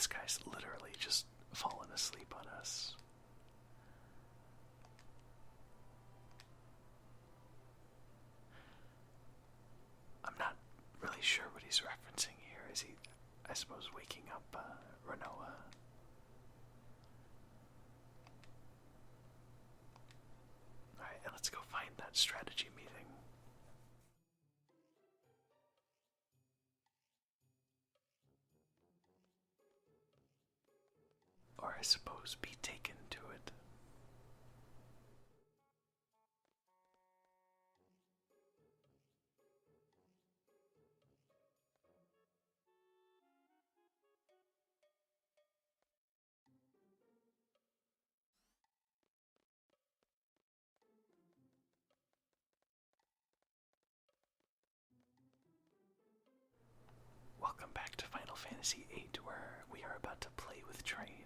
This guy's literally just fallen asleep on us. I'm not really sure what he's referencing here. Is he, I suppose, waking up Renoa? Alright, let's go find that strategy meeting. Or I suppose be taken to it. Welcome back to Final Fantasy VIII, where we are about to play with trains.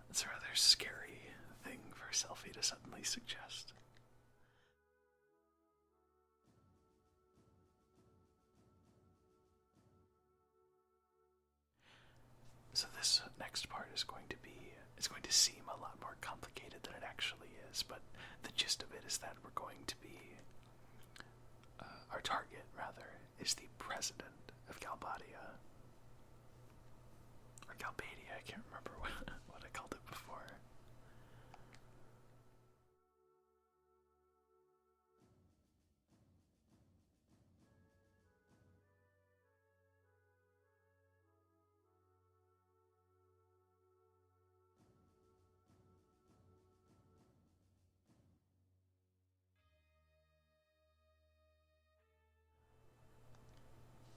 That's a rather scary thing for Selphie to suddenly suggest. So this next part is going to be, it's going to seem a lot more complicated than it actually is, but the gist of it is that we're going to be, our target, rather, is the president of Galbadia. Or Galbadia, I can't remember what I called it before.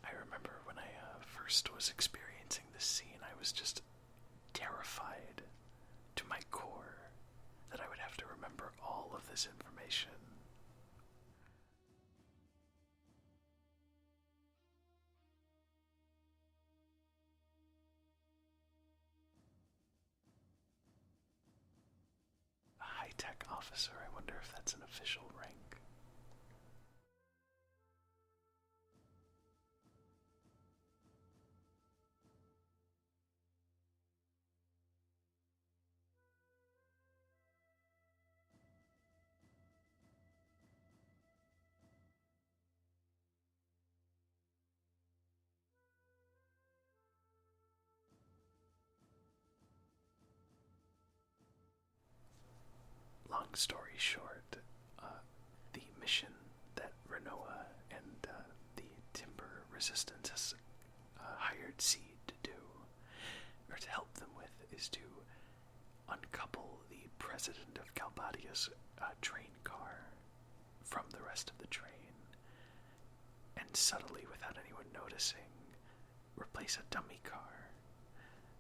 I remember when I first was experiencing this scene, I was just terrified to my core that I would have to remember all of this information. A high-tech officer, I wonder if that's an official rank. Long story short, the mission that Renoa and the Timber Resistance has hired Seed to do, or to help them with, is to uncouple the president of Galbadia's train car from the rest of the train, and subtly, without anyone noticing, replace a dummy car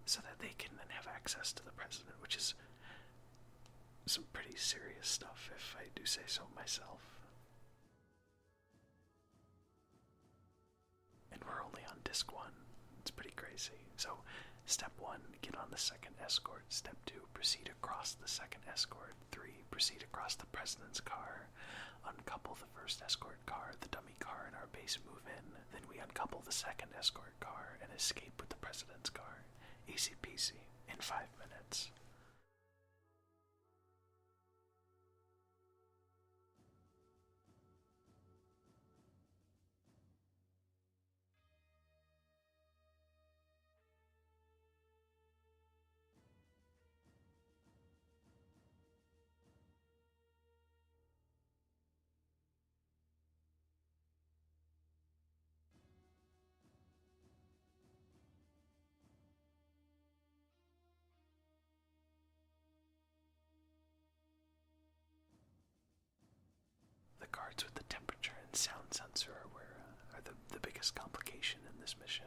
so that they can then have access to the president, which is some pretty serious stuff, if I do say so myself. And we're only on disc 1. It's pretty crazy. So, step 1, get on the second escort. Step 2, proceed across the second escort. 3, proceed across the president's car. Uncouple the first escort car, the dummy car, and our base move in. Then we uncouple the second escort car and escape with the president's car. Easy peasy, in 5 minutes. guards with the temperature and sound sensor are the biggest complication in this mission.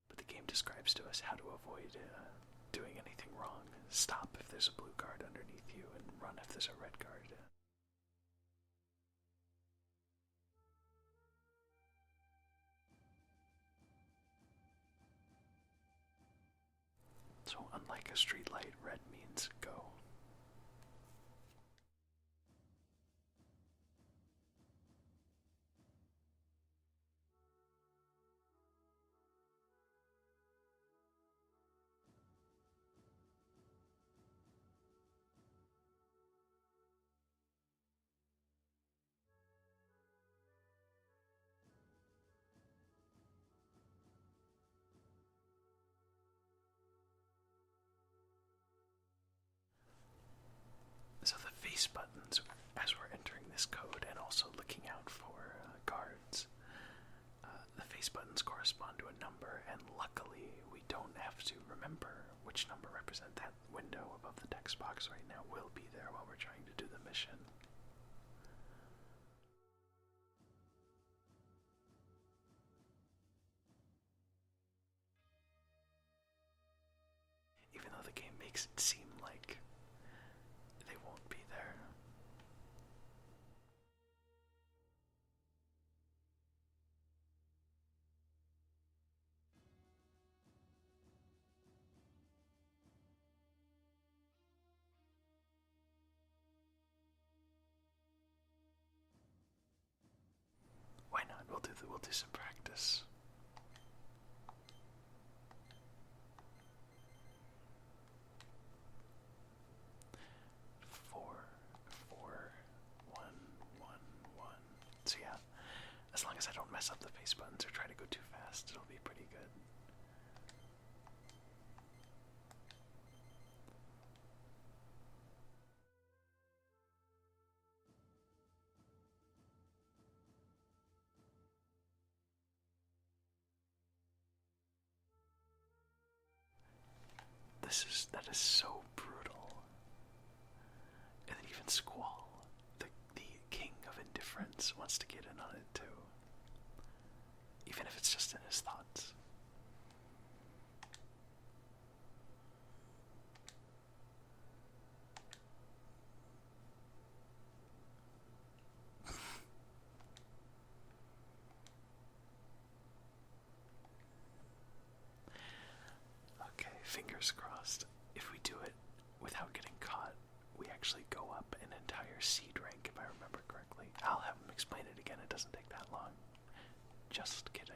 But the game describes to us how to avoid doing anything wrong. Stop if there's a blue guard underneath you, and run if there's a red guard. So unlike a streetlight, red means go. So the face buttons, as we're entering this code and also looking out for guards, the face buttons correspond to a number, and luckily we don't have to remember which number represents that window above the text box right now. Will be there while we're trying to do the mission. Even though the game makes it seem like they won't be there. Why not? We'll do some practice. So yeah, as long as I don't mess up the face buttons or try to go too fast, it'll be pretty good. That is so brutal. And then even Squall, the king of indifference, wants to get in on it too. Even if it's just in his thoughts. Okay, fingers crossed. If we do it without getting caught, we actually go up an entire seed rank, if I remember correctly. I'll have him explain it again, it doesn't take that long. Just kidding.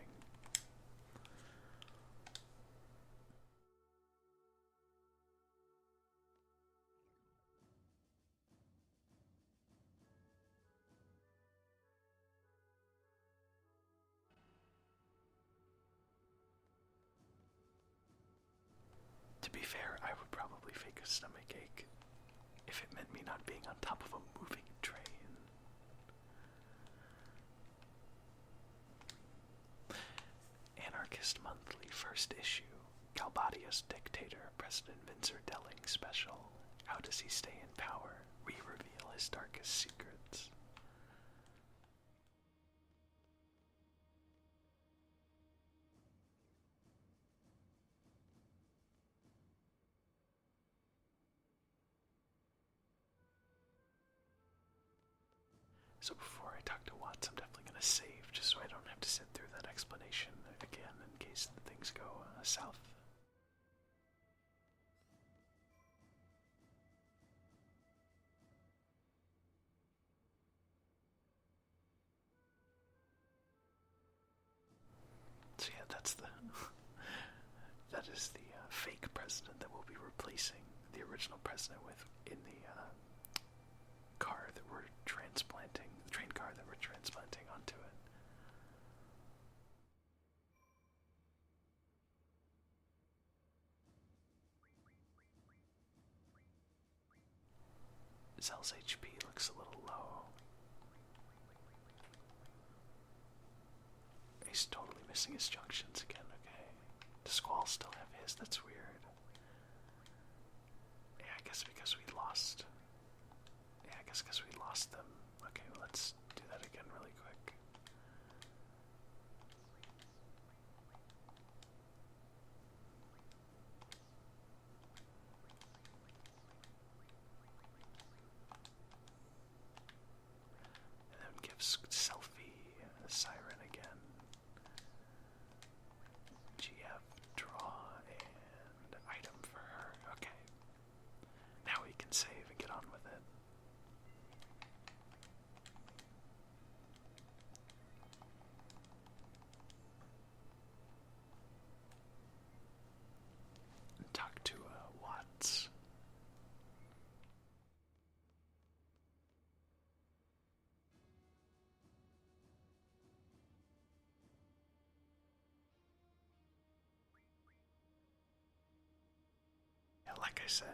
To be fair, I would probably fake a stomach ache if it meant me not being on top of a moving train. Anarchist Monthly, first issue. Calbadia's Dictator, President Vincent Delling special. How does he stay in power? We reveal his darkest secrets. So before I talk to Watts, I'm definitely going to save, just so I don't have to sit through that explanation again in case things go south. So yeah, that is the fake president that we'll be replacing the original president with in the car that we're transplanting, the train car that we're transplanting onto it. Zell's HP looks a little low. He's totally missing his junctions again, okay. Does Squall still have his? That's weird. Yeah, I guess because we lost. Yeah, I guess because we lost them. Okay, well, let's do that again really quick. And then give Selfie a Siren again. GF, draw, and item for her. Okay. Now we can save and get on with it. And talk to Watts. Yeah, like I said,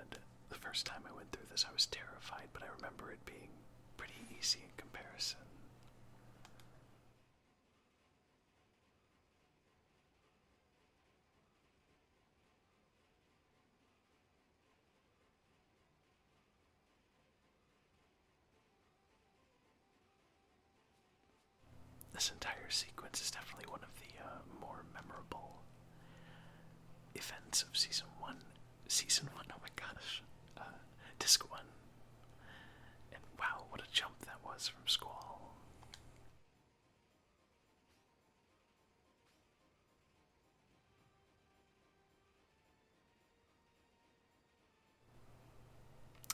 the first time I went through this I was terrified, but I remember it being pretty easy in comparison. This entire sequence is definitely one of the more memorable events of Season 1. Season 1, oh my gosh. Disc 1. And wow, what a jump that was from Squall.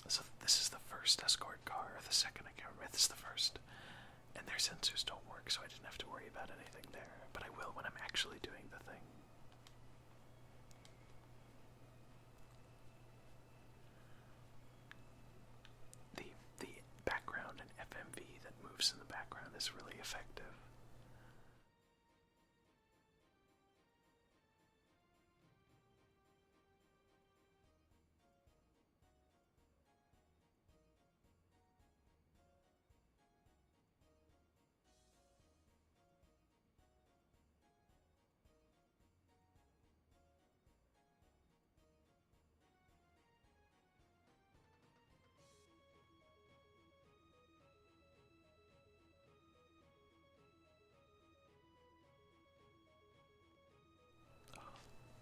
So this is the first escort car, or the second, I can't remember. This is the first. And their sensors don't work, so I didn't have to worry about anything there. But I will when I'm actually doing the thing. The background and FMV that moves in the background is really effective.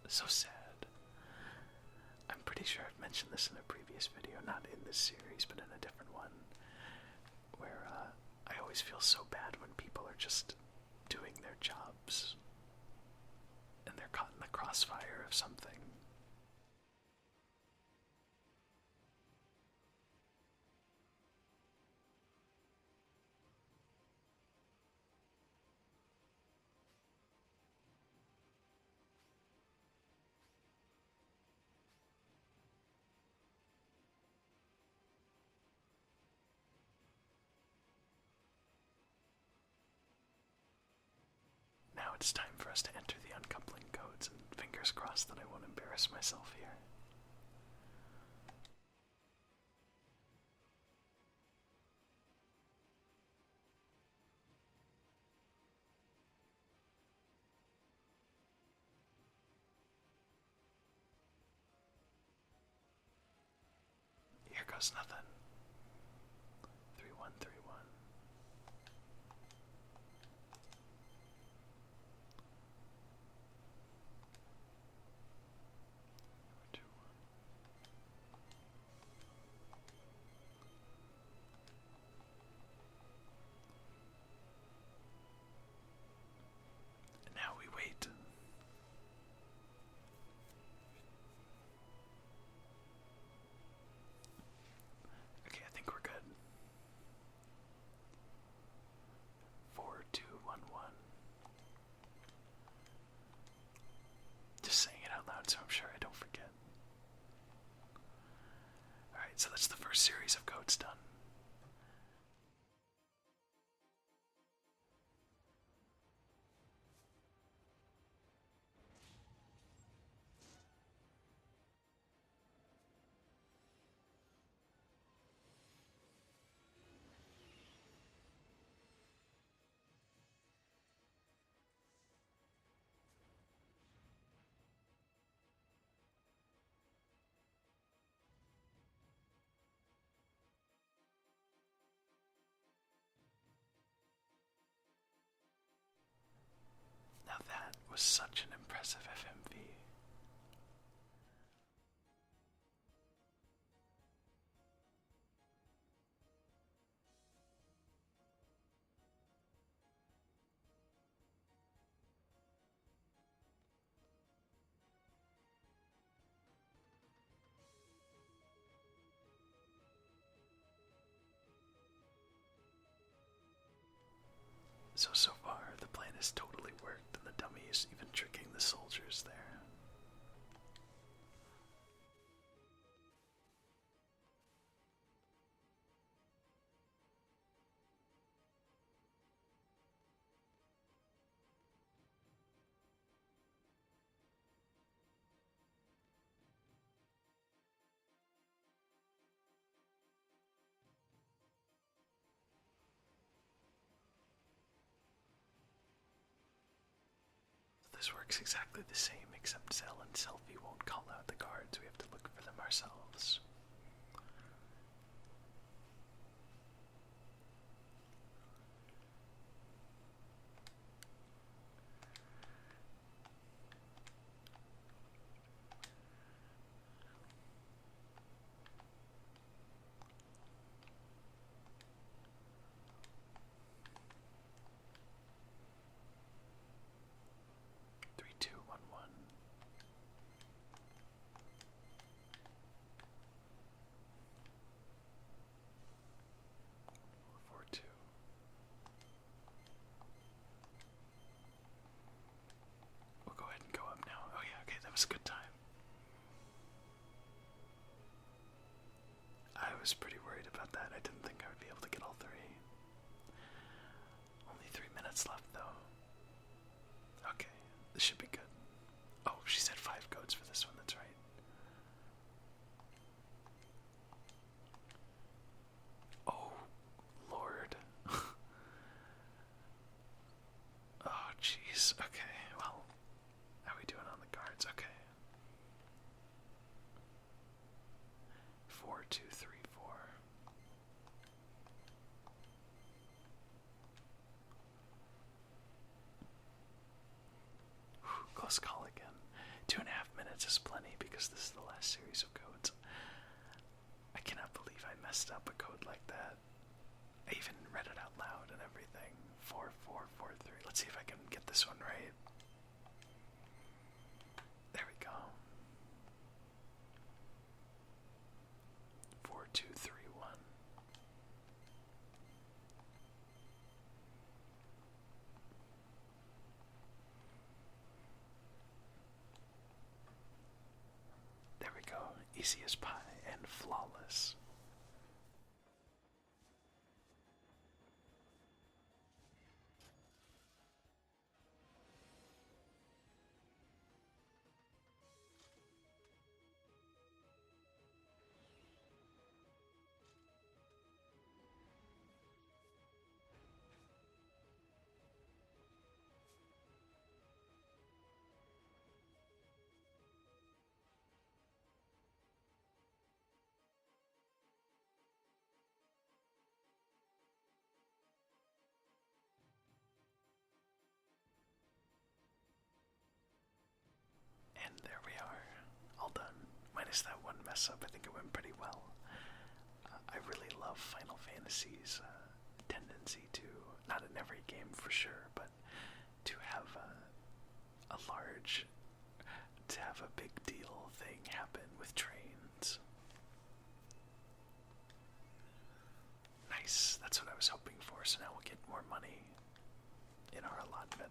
So sad. I'm pretty sure I've mentioned this in a previous video, not in this series, but in a different one, where I always feel so bad when people are just doing their jobs and they're caught in the crossfire of something. Now it's time for us to enter the uncoupling codes, and fingers crossed that I won't embarrass myself here. Here goes nothing. 3131. And now we wait. Okay, I think we're good. 4211. Just saying it out loud so I'm sure I don't forget. Alright, so that's the first series of codes done. was such an impressive FMV. So far, the plan has totally worked, and the dummy is even tricking the soldiers there. This works exactly the same, except Zell and Selfie won't call out the guards. We have to look for them ourselves. Three, two, one, one. 4-2. We'll go ahead and go up now. Oh yeah, okay, that was a good time. I was pretty worried about that. I didn't think I would be able to get all three. Only 3 minutes left though. Okay, this should be good. Oh, she said 5 codes for this one, that's right. Oh, Lord. Oh, jeez. Okay, well, how are we doing on the guards? Okay. 4, 2, 3, 4. Whew, close call again. 2.5 minutes is plenty because this is the last series of codes. I cannot believe I messed up a code like that. I even read it out loud and everything. 4, 4, 4, 3. Let's see if I can get this one right. There we go. 4, 2, 3, 1. There we go. Easy as pie and flawless. And there we are, all done. Minus that one mess up, I think it went pretty well. I really love Final Fantasy's tendency to, not in every game for sure, but to have a big deal thing happen with trains. Nice, that's what I was hoping for, so now we'll get more money in our allotment.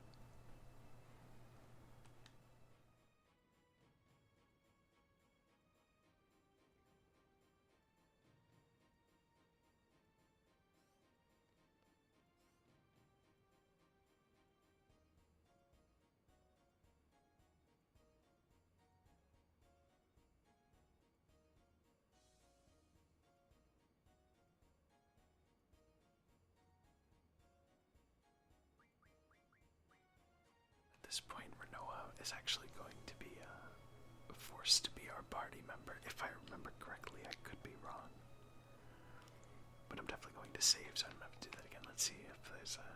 At this point, Renoa is actually going to be forced to be our party member. If I remember correctly, I could be wrong. But I'm definitely going to save, so I'm going to have to do that again. Let's see if there's a...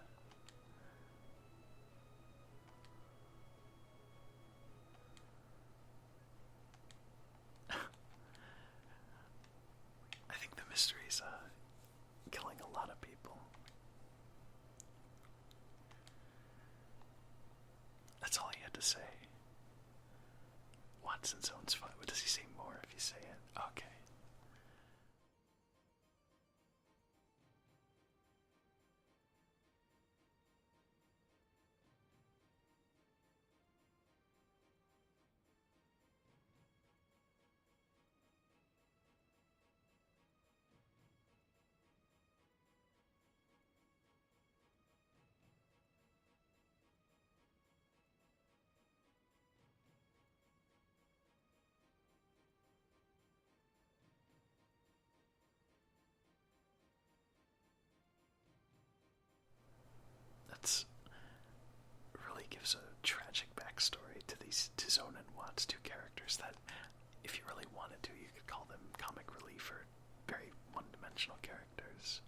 to say. Watson Zone's fun. What does he say more if you say it? Okay. That's really gives a tragic backstory to these to Zone and Watts, two characters that, if you really wanted to, you could call them comic relief or very one-dimensional characters.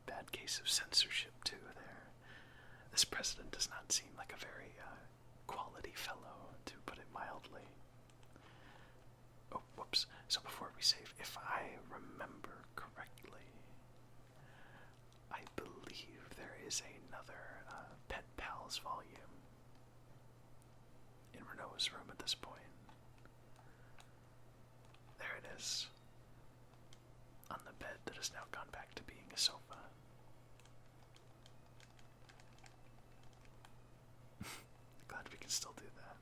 Bad case of censorship, too, there. This president does not seem like a very quality fellow, to put it mildly. Oh, whoops. So before we save, if I remember correctly, I believe there is another Pet Pals volume in Renault's room at this point. There it is. On the bed that has now gone back to being a sofa. Glad we can still do that.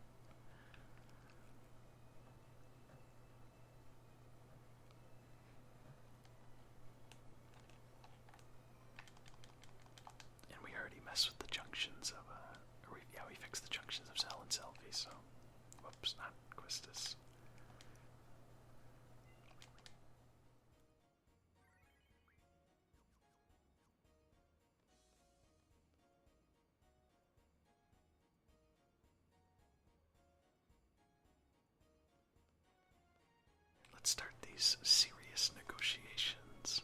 And we already messed with the junctions of, we fixed the junctions of Zal and Selfie, so, whoops, not Quistis. Let's start these serious negotiations.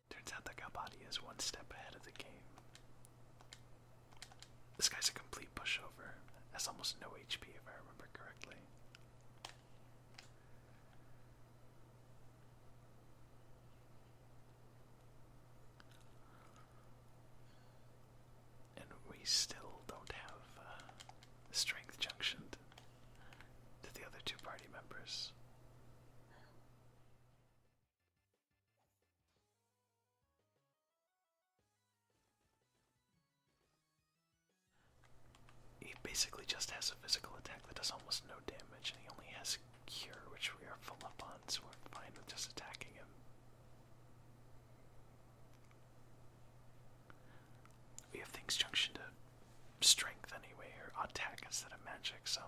Turns out that Galbadi is one step ahead of the game. This guy's a complete pushover. Has almost no HP if I remember correctly. And we still don't have strength junctioned to the other two party members. He basically just has a physical attack that does almost no damage, and he only has Cure, which we are full up on, so we're fine with just attacking him. We have things junction to strength anyway, or attack instead of magic, so...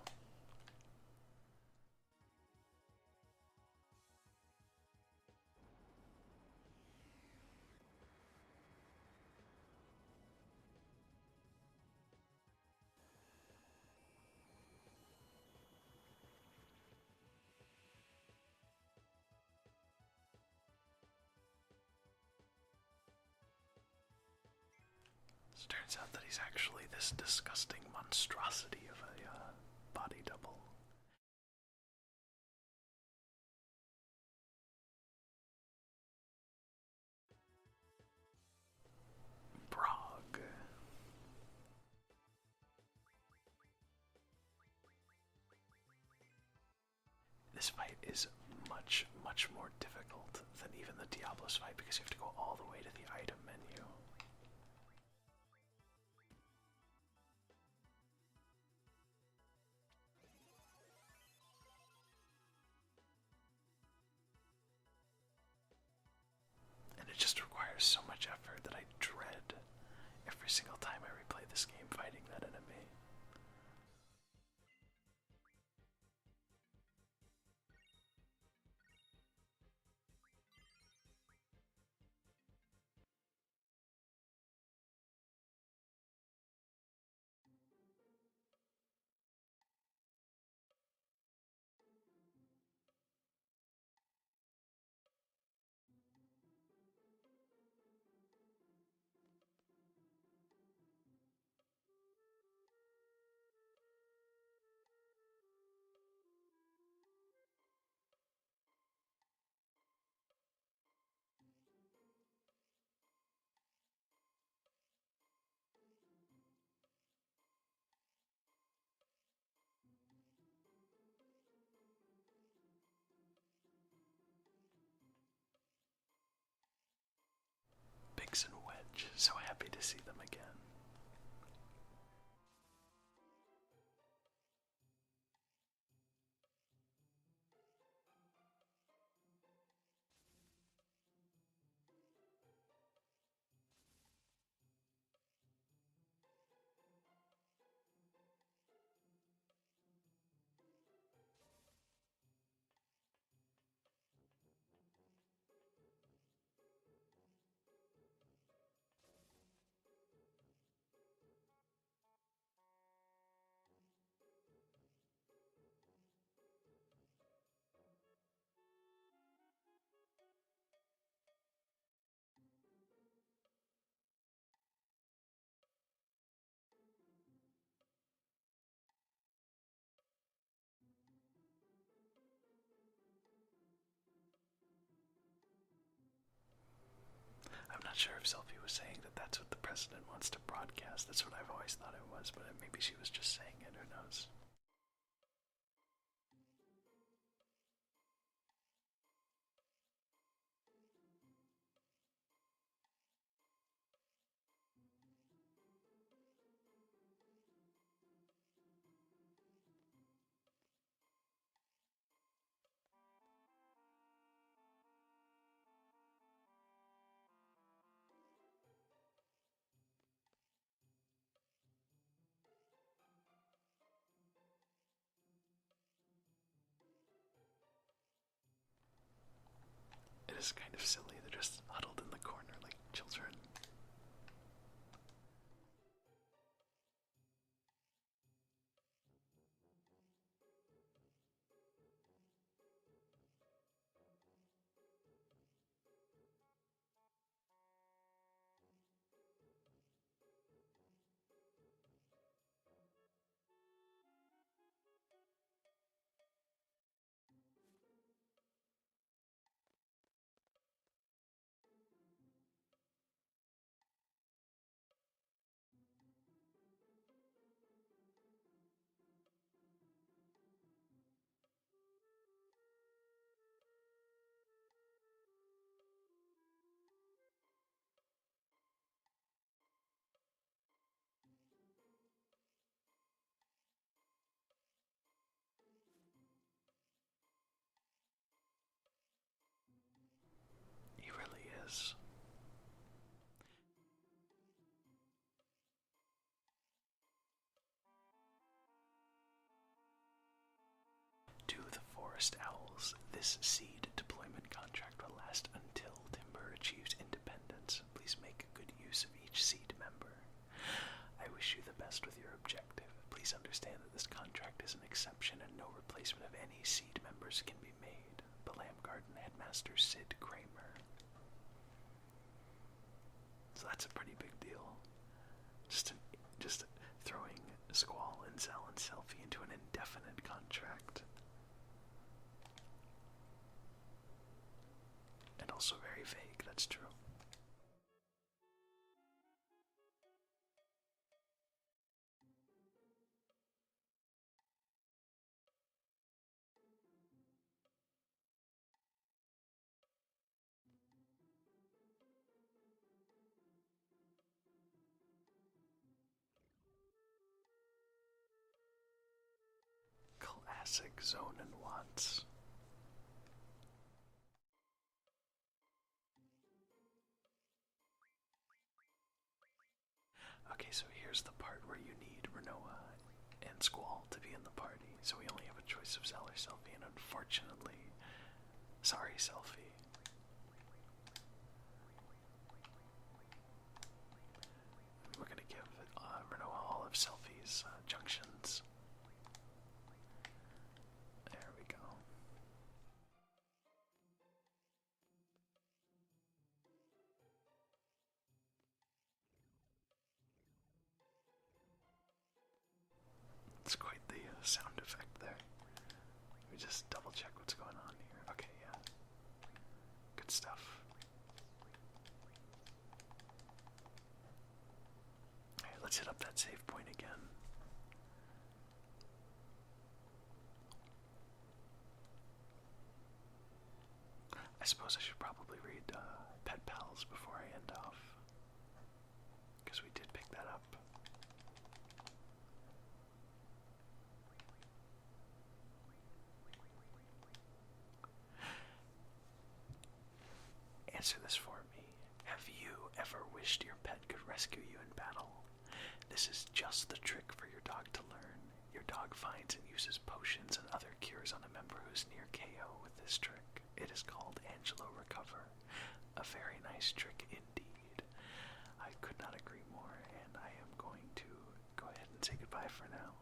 So it turns out that he's actually this disgusting monstrosity of a body double. Brog. This fight is much, much more difficult than even the Diablos fight because you have to go all the way to the item menu. And it just requires so much effort that I dread every single time I replay this game fighting that enemy. Biggs and Wedge, so happy to see them again. I'm not sure if Selfie was saying that that's what the president wants to broadcast. That's what I've always thought it was, but maybe she was just saying it, who knows. It is kind of silly. They're just huddled in the corner like children. He really is. To the Forest Owls, this seed deployment contract will last until Timber achieves independence. Please make good use of each seed member. I wish you the best with your objective. Please understand that this contract is an exception and no replacement of any seed members can be made. Balam Garden Headmaster Sid Kramer. So that's a pretty big deal. Just throwing Squall and Zell and Selfie into an indefinite contract. And also very vague, that's true. Classic Zone and Watts. Okay, so here's the part where you need Renoa and Squall to be in the party. So we only have a choice of Zell or Selfie, and unfortunately, sorry Selfie. We're gonna give Renoa all of Selfie's junctions. There we go. It's quite the sound effect there. Let me just double check what's going on here. Okay, yeah. Good stuff. Alright, let's hit up that save point again. I suppose I should probably read Pet Pals before I end off, because we did pick that up. Answer this for me. Have you ever wished your pet could rescue you in battle? This is just the trick for your dog to learn. Your dog finds and uses potions and other cures on a member who's near KO with this trick. It is called Angelo Recover. A very nice trick indeed. I could not agree more, and I am going to go ahead and say goodbye for now.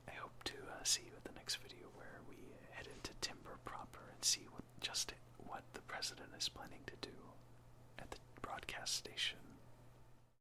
I hope to see you at the next video where we head into Timber proper and see what the president is planning to do at the broadcast station.